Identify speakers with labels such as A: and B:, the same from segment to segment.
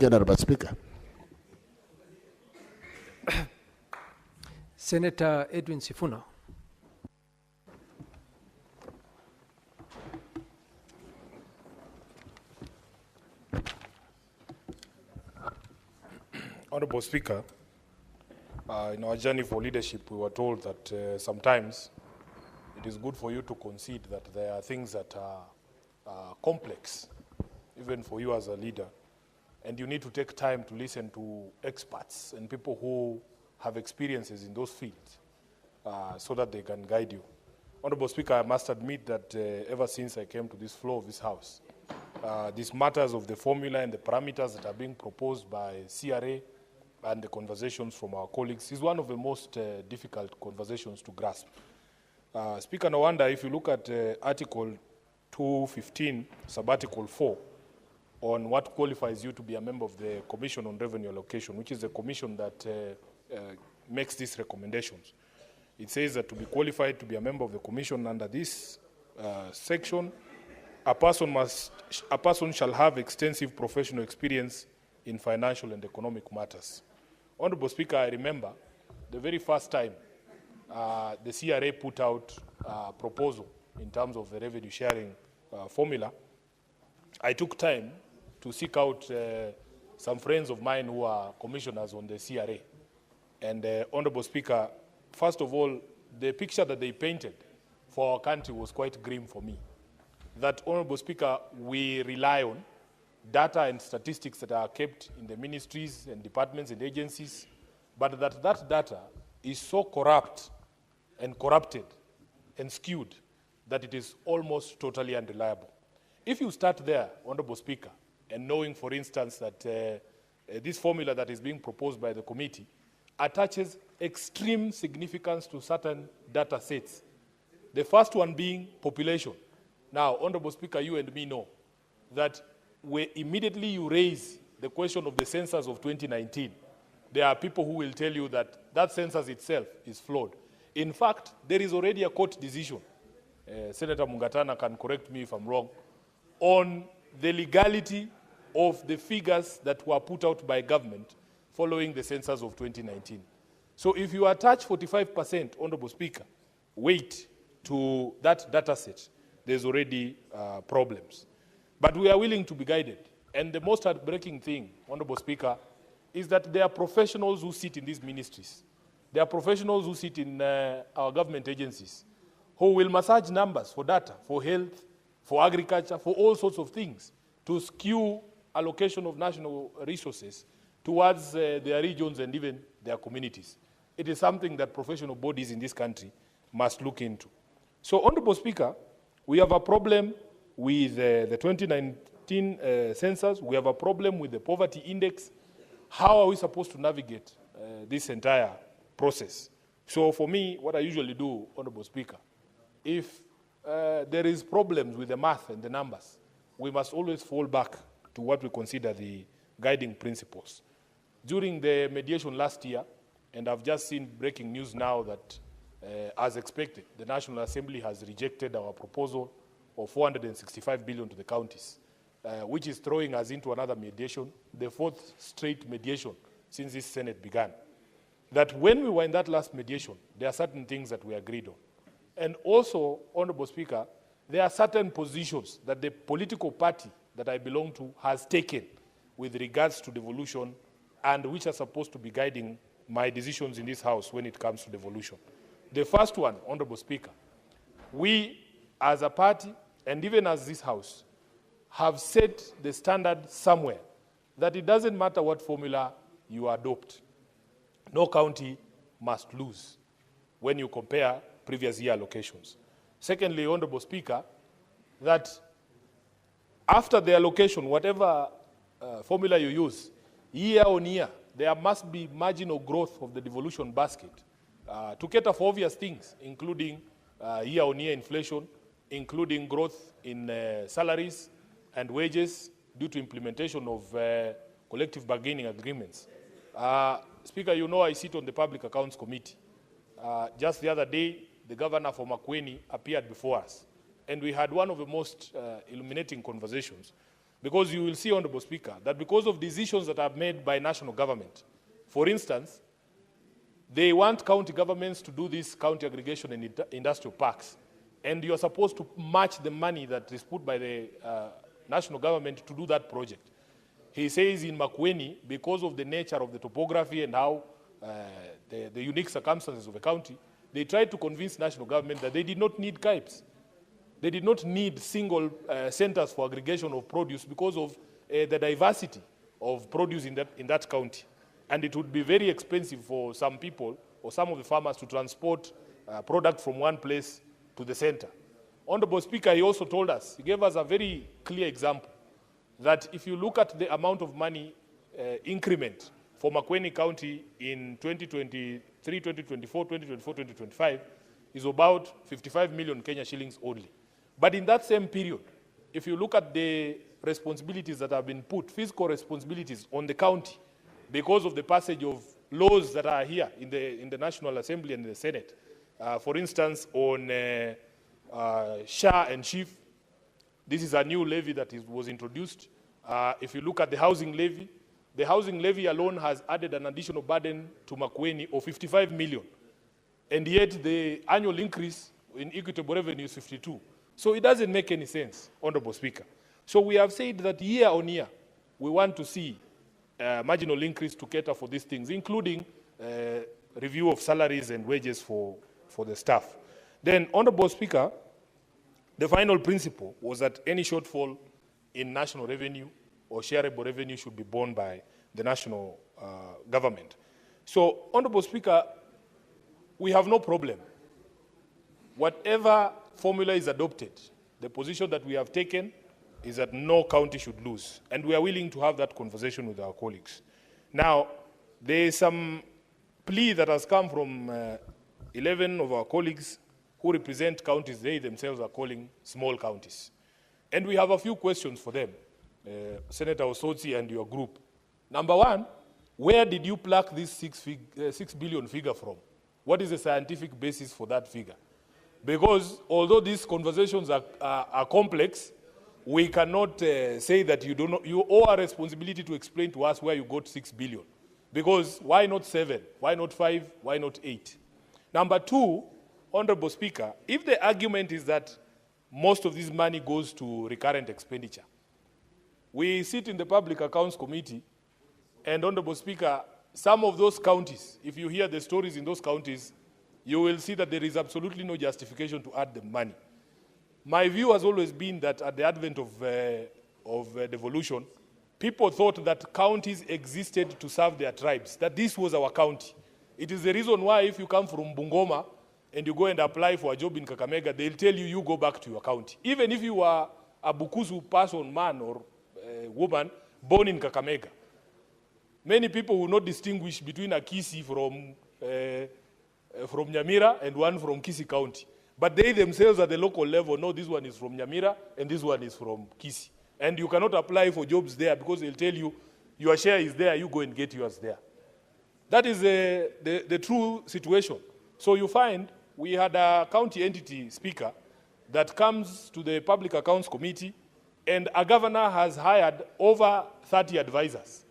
A: Honorable Speaker.
B: Senator Edwin Sifuna.
C: Honorable Speaker, in our journey for leadership, we were told that sometimes it is good for you to concede that there are things that are complex, even for you as a leader, and you need to take time to listen to experts and people who have experiences in those fields so that they can guide you. Honorable Speaker, I must admit that ever since I came to this floor of this House, these matters of the formula and the parameters that are being proposed by CRA and the conversations from our colleagues is one of the most difficult conversations to grasp. Speaker, no wonder if you look at Article 215, Sub-Article 4, on what qualifies you to be a member of the Commission on Revenue Allocation, which is the commission that makes these recommendations. It says that to be qualified to be a member of the commission under this section, a person shall have extensive professional experience in financial and economic matters. Honorable Speaker, I remember the very first time the CRA put out a proposal in terms of the revenue sharing formula. I took time to seek out some friends of mine who are commissioners on the CRA. And Honorable Speaker, first of all, the picture that they painted for our country was quite grim for me. That, Honorable Speaker, we rely on data and statistics that are kept in the ministries and departments and agencies, but that data is so corrupt and corrupted and skewed that it is almost totally unreliable. If you start there, Honorable Speaker, and knowing, for instance, that this formula that is being proposed by the committee attaches extreme significance to certain data sets, the first one being population. Now, Honorable Speaker, you and me know that immediately you raise the question of the census of 2019, there are people who will tell you that that census itself is flawed. In fact, there is already a court decision, Senator Mungatana can correct me if I'm wrong, on the legality of the figures that were put out by government following the census of 2019. So if you attach 45%, Honorable Speaker, weight to that data set, there's already problems. But we are willing to be guided. And the most heartbreaking thing, Honorable Speaker, is that there are professionals who sit in these ministries. There are professionals who sit in our government agencies who will massage numbers for data, for health, for agriculture, for all sorts of things, to skew allocation of national resources towards their regions and even their communities. It is something that professional bodies in this country must look into. So, Honorable Speaker, we have a problem with the 2019 census. We have a problem with the poverty index. How are we supposed to navigate this entire process? So for me, what I usually do, Honorable Speaker, if there is problems with the math and the numbers, we must always fall back to what we consider the guiding principles. During the mediation last year, and I've just seen breaking news now that, as expected, the National Assembly has rejected our proposal of 465 billion to the counties, which is throwing us into another mediation, the fourth straight mediation since this Senate began. That when we were in that last mediation, there are certain things that we agreed on. And also, Honorable Speaker, there are certain positions that the political party that I belong to has taken with regards to devolution and which are supposed to be guiding my decisions in this House when it comes to devolution. The first one, Honorable Speaker, we as a party and even as this House have set the standard somewhere that it doesn't matter what formula you adopt. No county must lose when you compare previous year allocations. Secondly, Honorable Speaker, that after the allocation, whatever formula you use, year on year, there must be marginal growth of the devolution basket to cater for obvious things, including year-on-year inflation, including growth in salaries and wages due to implementation of collective bargaining agreements. Speaker, you know I sit on the Public Accounts Committee. Just the other day, the governor for Makueni appeared before us, and we had one of the most illuminating conversations Because you will see, Honorable Speaker, that because of decisions that are made by national government, for instance, they want county governments to do this county aggregation in industrial parks. And you're supposed to match the money that is put by the national government to do that project. He says in Makueni, because of the nature of the topography and how the unique circumstances of the county, they tried to convince national government that they did not need KIPES. They did not need single centers for aggregation of produce because of the diversity of produce in that county. And it would be very expensive for some people or some of the farmers to transport product from one place to the center. Honorable Speaker, he also told us, he gave us a very clear example, that if you look at the amount of money increment for Makueni County in 2023, 2024, 2024, 2025, is about 55 million Kenya shillings only. But in that same period, if you look at the responsibilities that have been put, fiscal responsibilities on the county, because of the passage of laws that are here in the National Assembly and the Senate. For instance, on SHA and SHIF, this is a new levy that was introduced. If you look at the housing levy alone has added an additional burden to Makueni of 55 million. And yet the annual increase in equitable revenue is 52. So it doesn't make any sense, Honorable Speaker. So we have said that year on year, we want to see marginal increase to cater for these things, including review of salaries and wages for the staff. Then, Honorable Speaker, the final principle was that any shortfall in national revenue or shareable revenue should be borne by the national government. So, Honorable Speaker, we have no problem. Whatever formula is adopted, the position that we have taken is that no county should lose. And we are willing to have that conversation with our colleagues. Now, there is some plea that has come from 11 of our colleagues who represent counties they themselves are calling small counties. And we have a few questions for them, Senator Osotsi and your group. Number one, where did you pluck this 6 billion figure from? What is the scientific basis for that figure? Because although these conversations are complex, we cannot say that you owe a responsibility to explain to us where you got 6 billion. Because why not 7? Why not 5? Why not 8? Number two, Honorable Speaker, if the argument is that most of this money goes to recurrent expenditure, we sit in the Public Accounts Committee, and Honorable Speaker, some of those counties, if you hear the stories in those counties, you will see that there is absolutely no justification to add the money. My view has always been that at the advent of devolution, people thought that counties existed to serve their tribes, that this was our county. It is the reason why if you come from Bungoma and you go and apply for a job in Kakamega, they'll tell you, you go back to your county. Even if you are a Bukusu person, man or woman, born in Kakamega. Many people will not distinguish between a Kisi from Nyamira and one from Kisi County. But they themselves at the local level know this one is from Nyamira and this one is from Kisi. And you cannot apply for jobs there because they'll tell you, your share is there, you go and get yours there. That is the true situation. So you find we had a county entity speaker that comes to the Public Accounts Committee, and a governor has hired over 30 advisors.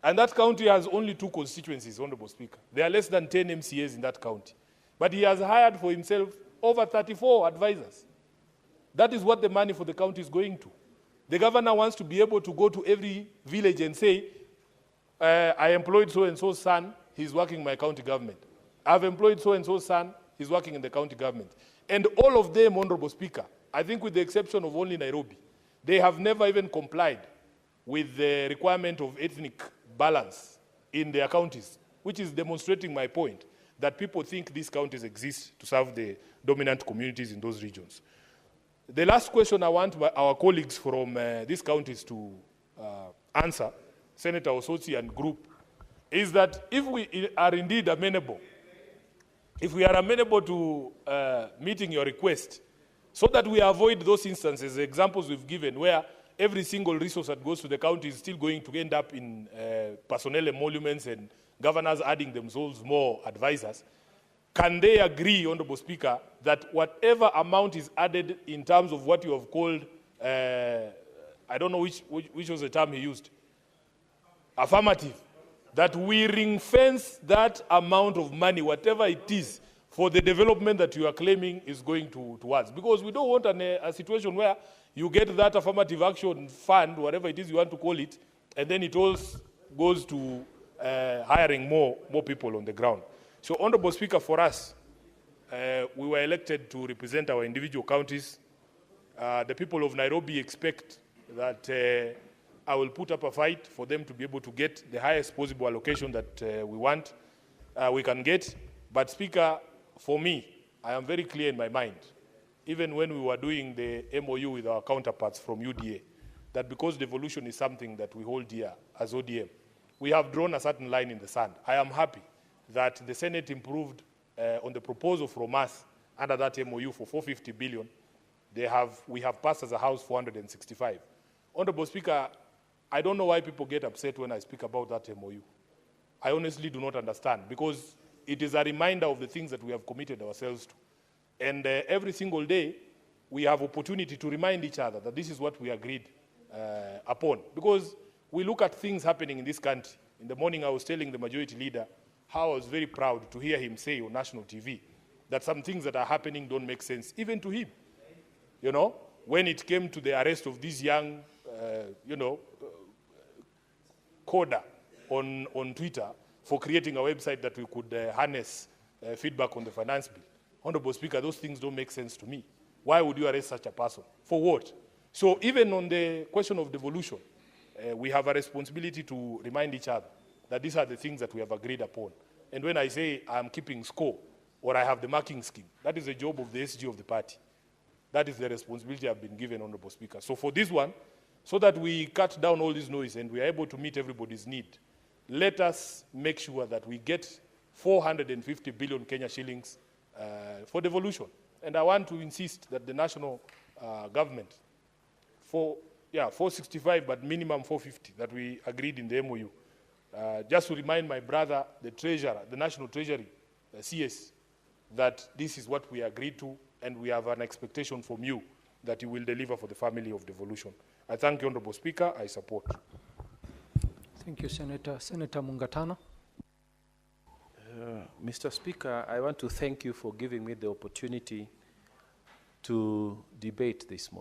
C: And that county has only 2 constituencies, Honorable Speaker. There are less than 10 MCAs in that county. But he has hired for himself over 34 advisors. That is what the money for the county is going to. The governor wants to be able to go to every village and say, I employed so-and-so's son, he's working in my county government. I've employed so-and-so's son, he's working in the county government. And all of them, Honorable Speaker, I think with the exception of only Nairobi, they have never even complied with the requirement of ethnic balance in their counties, which is demonstrating my point that people think these counties exist to serve the dominant communities in those regions. The last question I want our colleagues from these counties to answer, Senator Osotsi and group, is that if we are indeed amenable, if we are amenable to meeting your request, so that we avoid those instances, the examples we've given, where every single resource that goes to the county is still going to end up in personnel emoluments and governors adding themselves more advisors, can they agree, Honorable Speaker, that whatever amount is added in terms of what you have called I don't know which was the term he used. Affirmative. That we ring fence that amount of money, whatever it is, for the development that you are claiming is going towards. Because we don't want a situation where you get that affirmative action fund, whatever it is you want to call it, and then it all goes to hiring more people on the ground. So, Honorable Speaker, for us, we were elected to represent our individual counties. The people of Nairobi expect that I will put up a fight for them to be able to get the highest possible allocation that we can get. But Speaker, for me, I am very clear in my mind, even when we were doing the MOU with our counterparts from UDA, that because devolution is something that we hold dear as ODM, we have drawn a certain line in the sand. I am happy that the Senate improved on the proposal from us under that MOU for 450 billion. We have passed as a House 465. Honorable Speaker, I don't know why people get upset when I speak about that MOU. I honestly do not understand, because it is a reminder of the things that we have committed ourselves to. And every single day, we have opportunity to remind each other that this is what we agreed upon. Because we look at things happening in this country. In the morning, I was telling the majority leader how I was very proud to hear him say on national TV that some things that are happening don't make sense, even to him. You know, when it came to the arrest of this young, coder on Twitter for creating a website that we could harness feedback on the finance bill. Honorable Speaker, those things don't make sense to me. Why would you arrest such a person? For what? So even on the question of devolution, we have a responsibility to remind each other that these are the things that we have agreed upon. And when I say I'm keeping score or I have the marking scheme, that is the job of the SG of the party. That is the responsibility I've been given, Honorable Speaker. So for this one, so that we cut down all this noise and we are able to meet everybody's need, let us make sure that we get 450 billion Kenya shillings for devolution. And I want to insist that the national government, 465, but minimum 450 that we agreed in the MOU. Just to remind my brother, the treasurer, the National Treasury, CS, that this is what we agreed to, and we have an expectation from you that you will deliver for the family of devolution. I thank you, Honorable Speaker. I support.
A: Thank you, Senator. Senator Mungatana.
B: Mr. Speaker, I want to thank you for giving me the opportunity to debate this morning.